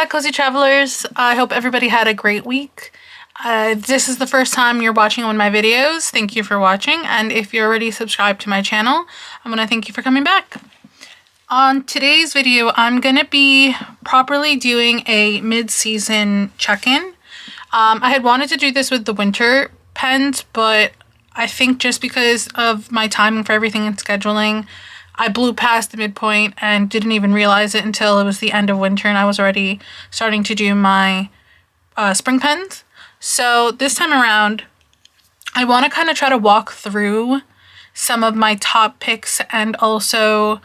back, Cozy Travelers. I hope everybody had a great week. This is the first time you're watching one of my videos. Thank you for watching, and if you're already subscribed to my channel, I'm going to thank you for coming back. On today's video, I'm going to be properly doing a mid-season check-in. I had wanted to do this with the winter pens, but I think just because of my timing for everything and scheduling, I blew past the midpoint and didn't even realize it until it was the end of winter and I was already starting to do my spring pens. So this time around, I want to kind of try to walk through some of my top picks and also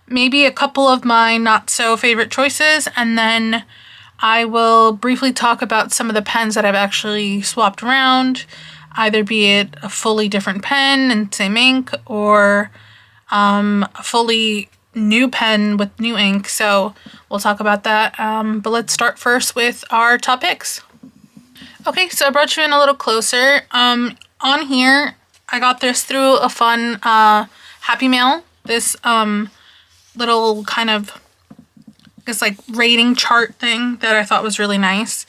maybe a couple of my not so favorite choices, and then I will briefly talk about some of the pens that I've actually swapped around, either be it a fully different pen and same ink or a fully new pen with new ink. So we'll talk about that, but let's start first with our top picks. Okay, so I brought you in a little closer. On here, I got this through a fun Happy Mail. This little kind of, this like rating chart thing that I thought was really nice.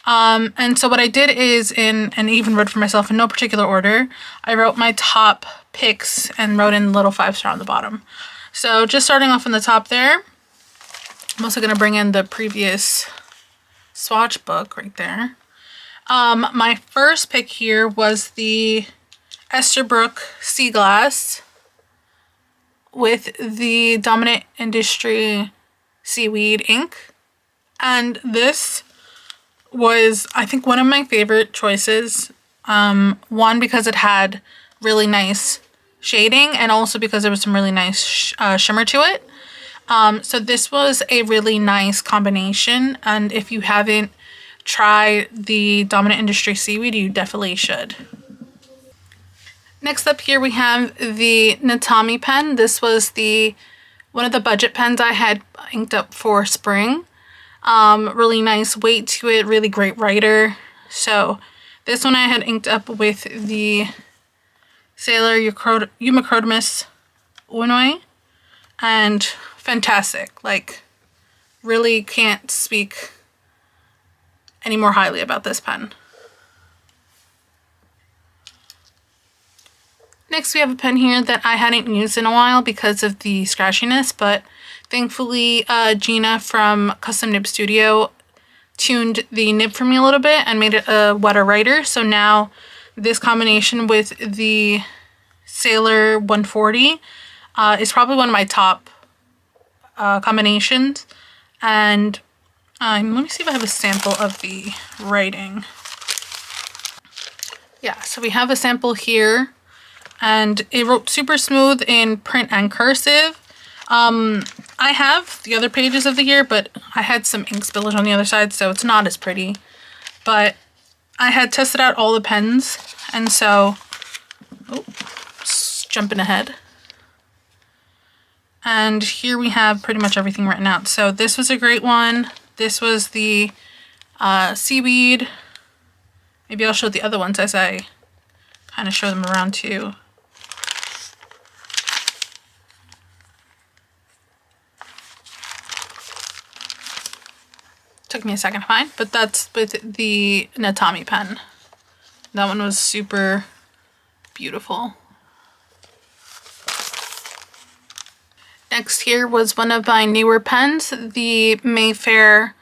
And so what I did is, and even wrote for myself in no particular order, I wrote my top picks and wrote in a little 5-star on the bottom. So just starting off in the top there, I'm also going to bring in the previous swatch book right there. My first pick here was the Esterbrook Sea Glass with the Dominant Industry Seaweed ink. And this was, I think, one of my favorite choices. One, because it had really nice shading, and also because there was some really nice shimmer to it. So this was a really nice combination, and if you haven't tried the Dominant Industry Seaweed, you definitely should. Next up here we have the Natami pen. This was one of the budget pens I had inked up for spring. Really nice weight to it, really great writer. So this one I had inked up with the Sailor Eumacrodamus Unoi, and fantastic. Like, really can't speak any more highly about this pen. Next we have a pen here that I hadn't used in a while because of the scratchiness, but thankfully Gina from Custom Nib Studio tuned the nib for me a little bit and made it a wetter writer. So now this combination with the Sailor 140 is probably one of my top combinations. And let me see if I have a sample of the writing. Yeah, so we have a sample here, and it wrote super smooth in print and cursive. I have the other pages of the year, but I had some ink spillage on the other side, so it's not as pretty. But I had tested out all the pens, and so, just jumping ahead. And here we have pretty much everything written out. So this was a great one. This was the seaweed. Maybe I'll show the other ones as I kind of show them around too. Took me a second to find, but that's with the Natami pen. That one was super beautiful. Next here was one of my newer pens, the Mayfair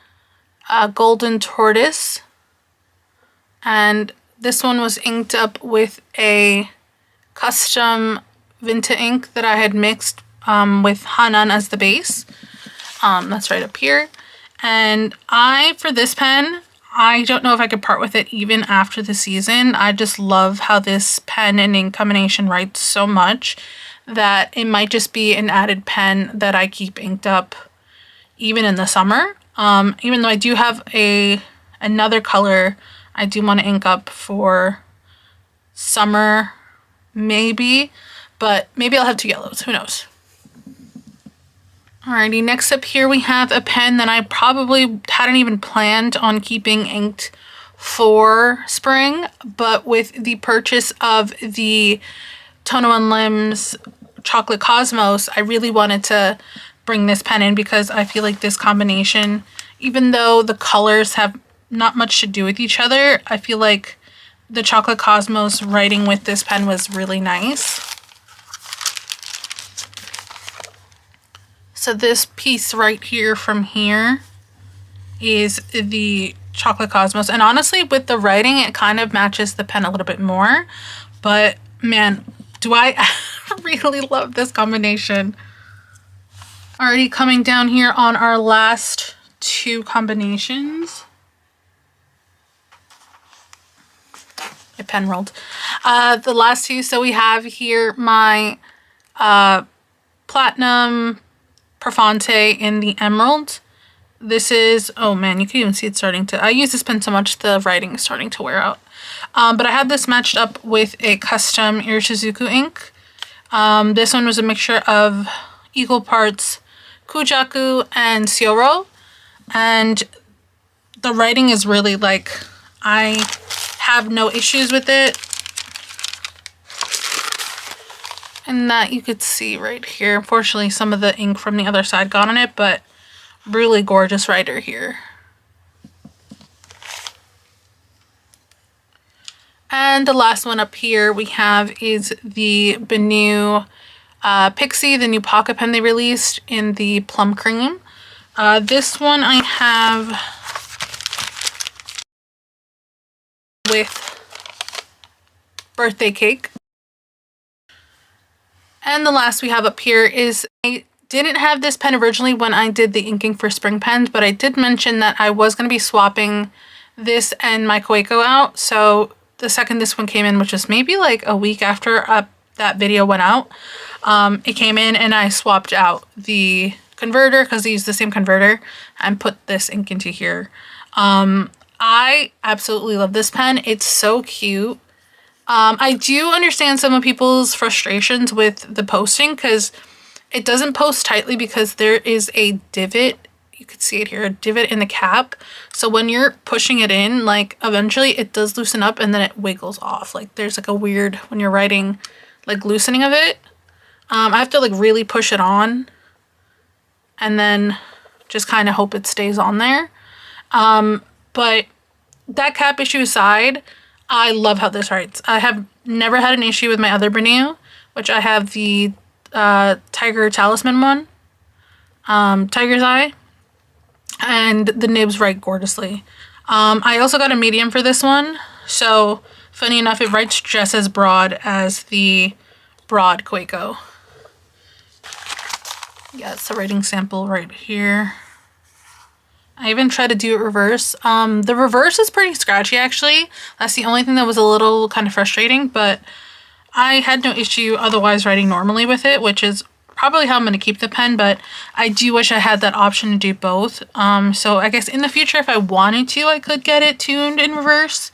Golden Tortoise. And this one was inked up with a custom Vinta ink that I had mixed with Hanan as the base. That's right up here. And for this pen, I don't know if I could part with it even after the season. I just love how this pen and ink combination writes so much that it might just be an added pen that I keep inked up even in the summer. Even though I do have another color I do want to ink up for summer, maybe, but maybe I'll have 2 yellows, who knows. Alrighty, next up here we have a pen that I probably hadn't even planned on keeping inked for spring, but with the purchase of the Tono & Lims Chocolate Cosmos, I really wanted to bring this pen in because I feel like this combination even though the colors have not much to do with each other, I feel like the Chocolate Cosmos writing with this pen was really nice. So this piece right here from here is the Chocolate Cosmos. And honestly, with the writing, it kind of matches the pen a little bit more. But man, do I really love this combination. Already coming down here on our last two combinations. My pen rolled. The last two, so we have here my Platinum Profante in the Emerald. This is, oh man, you can even see it starting to, I use this pen so much the writing is starting to wear out. But I had this matched up with a custom Iroshizuku ink. This one was a mixture of equal parts Kujaku and Seoro. And the writing is really like, I have no issues with it. And that you could see right here. Unfortunately, some of the ink from the other side got on it, but really gorgeous writer here. And the last one up here we have is the Benu Pixie, the new pocket pen they released in the Plum Cream. This one I have with Birthday Cake. And the last we have up here is, I didn't have this pen originally when I did the inking for spring pens, but I did mention that I was going to be swapping this and my Kaweco out. So the second this one came in, which was maybe like a week after that video went out, it came in and I swapped out the converter because they use the same converter and put this ink into here. I absolutely love this pen. It's so cute. I do understand some of people's frustrations with the posting because it doesn't post tightly because there is a divot. You could see it here, a divot in the cap. So when you're pushing it in, like eventually it does loosen up and then it wiggles off. Like there's like a weird, when you're writing, like loosening of it. I have to like really push it on and then just kind of hope it stays on there. But that cap issue aside, I love how this writes. I have never had an issue with my other Benu, which I have the Tiger Talisman one, Tiger's Eye, and the nibs write gorgeously. I also got a medium for this one, so funny enough, it writes just as broad as the broad Kaweco. Yeah, it's a writing sample right here. I even tried to do it reverse. The reverse is pretty scratchy actually. That's the only thing that was a little kind of frustrating, but I had no issue otherwise writing normally with it, which is probably how I'm going to keep the pen, but I do wish I had that option to do both. So I guess in the future, if I wanted to, I could get it tuned in reverse,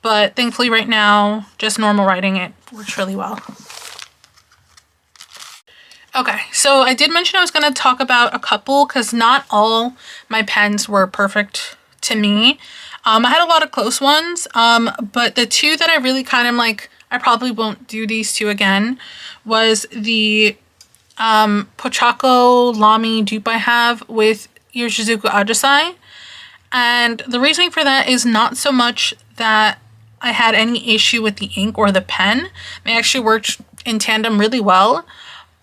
but thankfully right now, just normal writing, it works really well. Okay, so I did mention I was going to talk about a couple because not all my pens were perfect to me. I had a lot of close ones, but the two that I really kind of like, I probably won't do these two again, was the Pochacco Lamy dupe I have with Iroshizuku Ajisai. And the reasoning for that is not so much that I had any issue with the ink or the pen. They actually worked in tandem really well.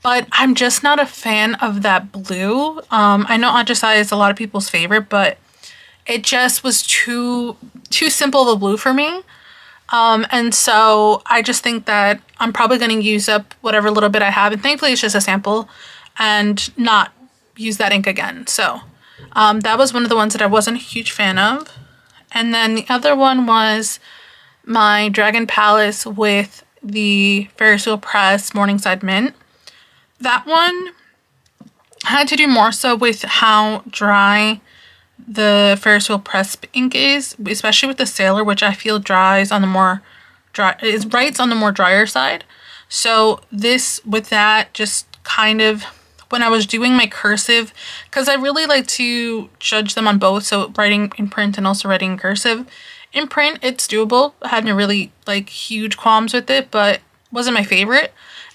But I'm just not a fan of that blue. I know Ajisai is a lot of people's favorite, but it just was too simple of a blue for me. And so I just think that I'm probably going to use up whatever little bit I have. And thankfully it's just a sample and not use that ink again. So that was one of the ones that I wasn't a huge fan of. And then the other one was my Dragon Palace with the Ferris Wheel Press Morningside Mint. That one had to do more so with how dry the Ferris Wheel Press ink is, especially with the Sailor, which I feel dries on the more dry, it writes on the more drier side. So this, with that, just kind of, when I was doing my cursive, because I really like to judge them on both, so writing in print and also writing in cursive. In print, it's doable. I had no really like huge qualms with it, but wasn't my favorite.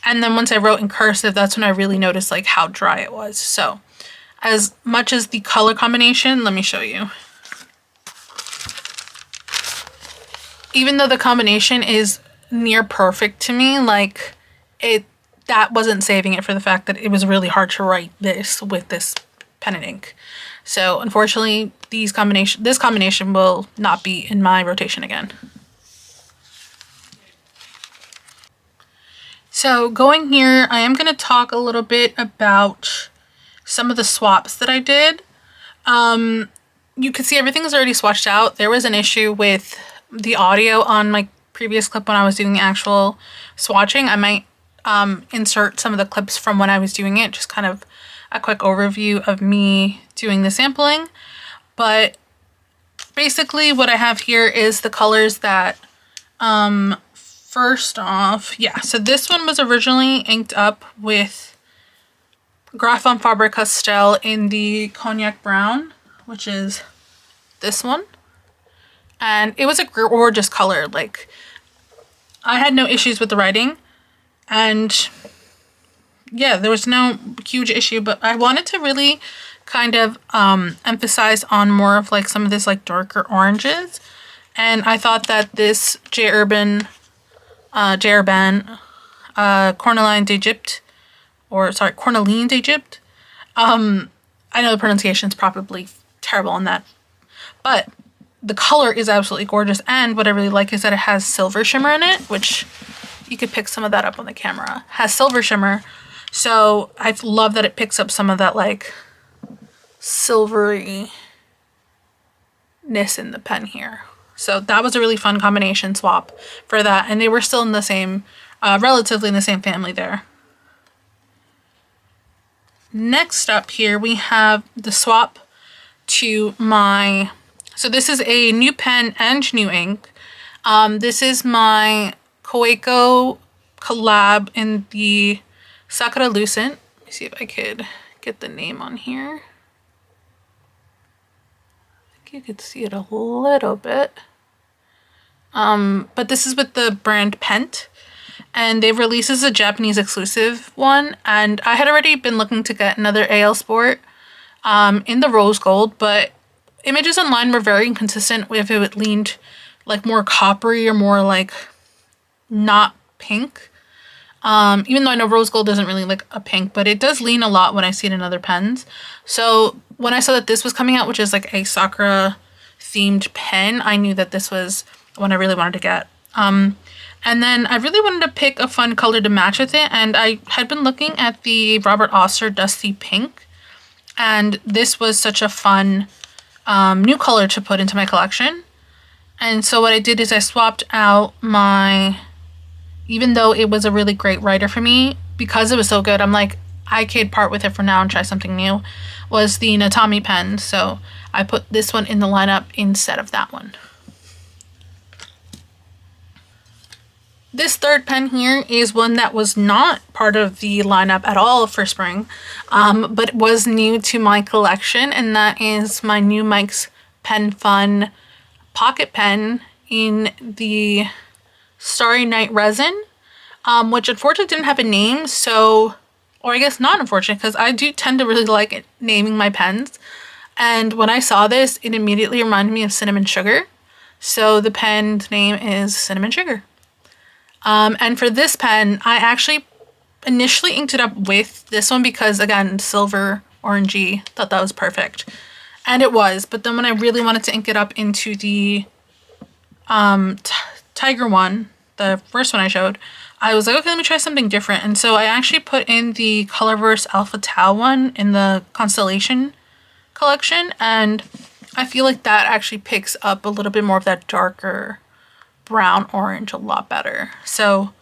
And then once I wrote in cursive, that's when I really noticed like how dry it was. So as much as the color combination. Let me show you. Even though the combination is near perfect to me, like that wasn't saving it for the fact that it was really hard to write this with this pen and ink. So unfortunately, this combination will not be in my rotation again. So going here, I am going to talk a little bit about some of the swaps that I did. You can see everything is already swatched out. There was an issue with the audio on my previous clip when I was doing the actual swatching. I might insert some of the clips from when I was doing it, just kind of a quick overview of me doing the sampling. But basically what I have here is the colors that first off, yeah, so this one was originally inked up with Graph von Faber-Castell in the Cognac Brown, which is this one. And it was a gorgeous color. Like, I had no issues with the writing. And yeah, there was no huge issue, but I wanted to really kind of emphasize on more of like some of this like darker oranges. And I thought that this J. Urban Cornaline d'Egypte, or sorry, Cornaline d'Egypte. I know the pronunciation is probably terrible on that, but the color is absolutely gorgeous. And what I really like is that it has silver shimmer in it, which you could pick some of that up on the camera. It has silver shimmer. So I love that it picks up some of that like silveryness in the pen here. So that was a really fun combination swap for that. And they were still in the same, relatively in the same family there. Next up here, we have the swap to my, so this is a new pen and new ink. This is my Kaweco collab in the Sakura Lucent. Let me see if I could get the name on here. I think you could see it a little bit. But this is with the brand Pent, and they've released as a Japanese exclusive one. And I had already been looking to get another AL Sport in the rose gold, but images online were very inconsistent if it leaned like more coppery or more like not pink. Even though I know rose gold isn't really like a pink, but it does lean a lot when I see it in other pens. So when I saw that this was coming out, which is like a Sakura themed pen, I knew that this was one I really wanted to get. And then I really wanted to pick a fun color to match with it, and I had been looking at the Robert Oster Dusty Pink, and this was such a fun new color to put into my collection. And so what I did is I swapped out my, even though it was a really great writer for me, because it was so good, I'm like, I could part with it for now and try something new, was the Natami pen. So I put this one in the lineup instead of that one. This third pen here is one that was not part of the lineup at all for spring, but was new to my collection, and that is my new Mike's Pen Fun pocket pen in the Starry Night resin, which unfortunately didn't have a name, so, or I guess not unfortunate, because I do tend to really like naming my pens. And when I saw this, it immediately reminded me of Cinnamon Sugar. So the pen's name is Cinnamon Sugar. And for this pen, I actually initially inked it up with this one because, again, silver, orangey, thought that was perfect. And it was, but then when I really wanted to ink it up into the Tiger one, the first one I showed, I was like, okay, let me try something different. And so I actually put in the Colorverse Alpha Tau one in the Constellation collection, and I feel like that actually picks up a little bit more of that darker brown orange a lot better. So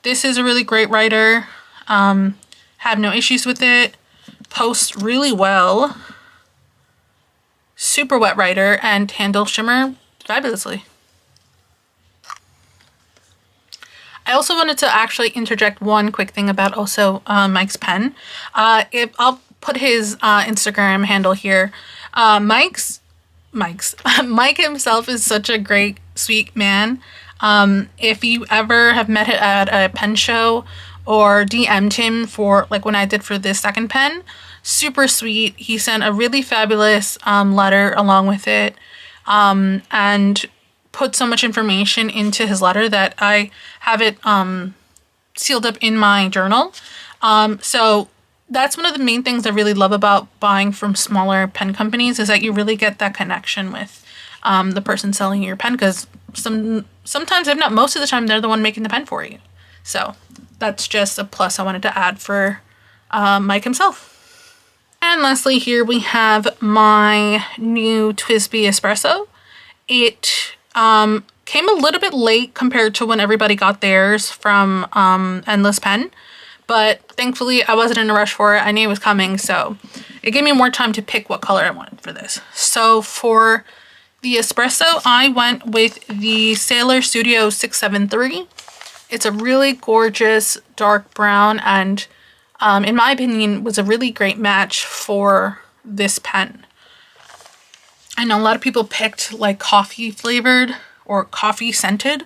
this is a really great writer. Have no issues with it. Posts really well. Super wet writer and handle shimmer fabulously. I also wanted to actually interject one quick thing about also Mike's pen. I'll put his Instagram handle here. Mike himself is such a great, sweet man. If you ever have met him at a pen show or DM'd him for, like when I did for this second pen, super sweet. He sent a really fabulous letter along with it, and put so much information into his letter that I have it sealed up in my journal. So that's one of the main things I really love about buying from smaller pen companies, is that you really get that connection with the person selling your pen, because sometimes, if not most of the time, they're the one making the pen for you. So that's just a plus I wanted to add for Mike himself. And lastly, here we have my new TWSBI espresso. It came a little bit late compared to when everybody got theirs from Endless Pen, but thankfully I wasn't in a rush for it. I knew it was coming, so it gave me more time to pick what color I wanted for this. So for the espresso, I went with the Sailor Studio 673. It's a really gorgeous dark brown, and in my opinion was a really great match for this pen. I know a lot of people picked like coffee flavored or coffee scented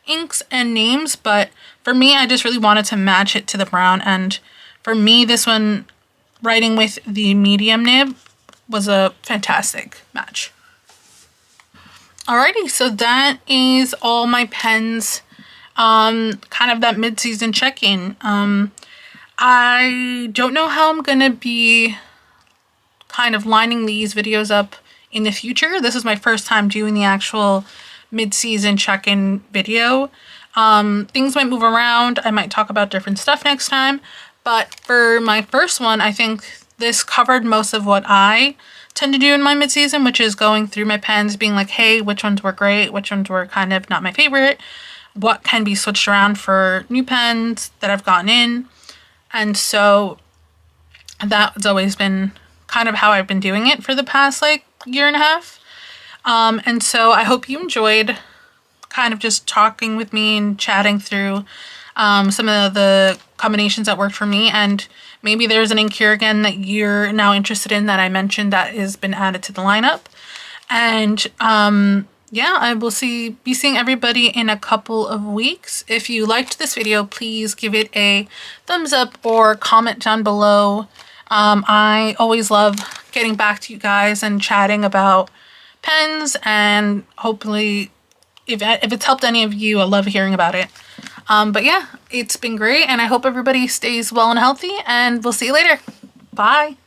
inks and names, but for me, I just really wanted to match it to the brown. And for me, this one, writing with the medium nib, was a fantastic match. Alrighty, so that is all my pens, kind of that mid-season check-in. I don't know how I'm gonna be kind of lining these videos up in the future. This is my first time doing the actual mid-season check-in video. Things might move around. I might talk about different stuff next time. But for my first one, I think this covered most of what I tend to do in my mid-season, which is going through my pens, being like, hey, which ones were great, which ones were kind of not my favorite, what can be switched around for new pens that I've gotten in. And so that's always been kind of how I've been doing it for the past like year and a half. And so I hope you enjoyed kind of just talking with me and chatting through some of the combinations that worked for me, and maybe there's an ink here again that you're now interested in that I mentioned that has been added to the lineup. And yeah, I will be seeing everybody in a couple of weeks. If you liked this video, please give it a thumbs up or comment down below. I always love getting back to you guys and chatting about pens, and hopefully if it's helped any of you, I love hearing about it. But yeah, it's been great, and I hope everybody stays well and healthy, and we'll see you later. Bye.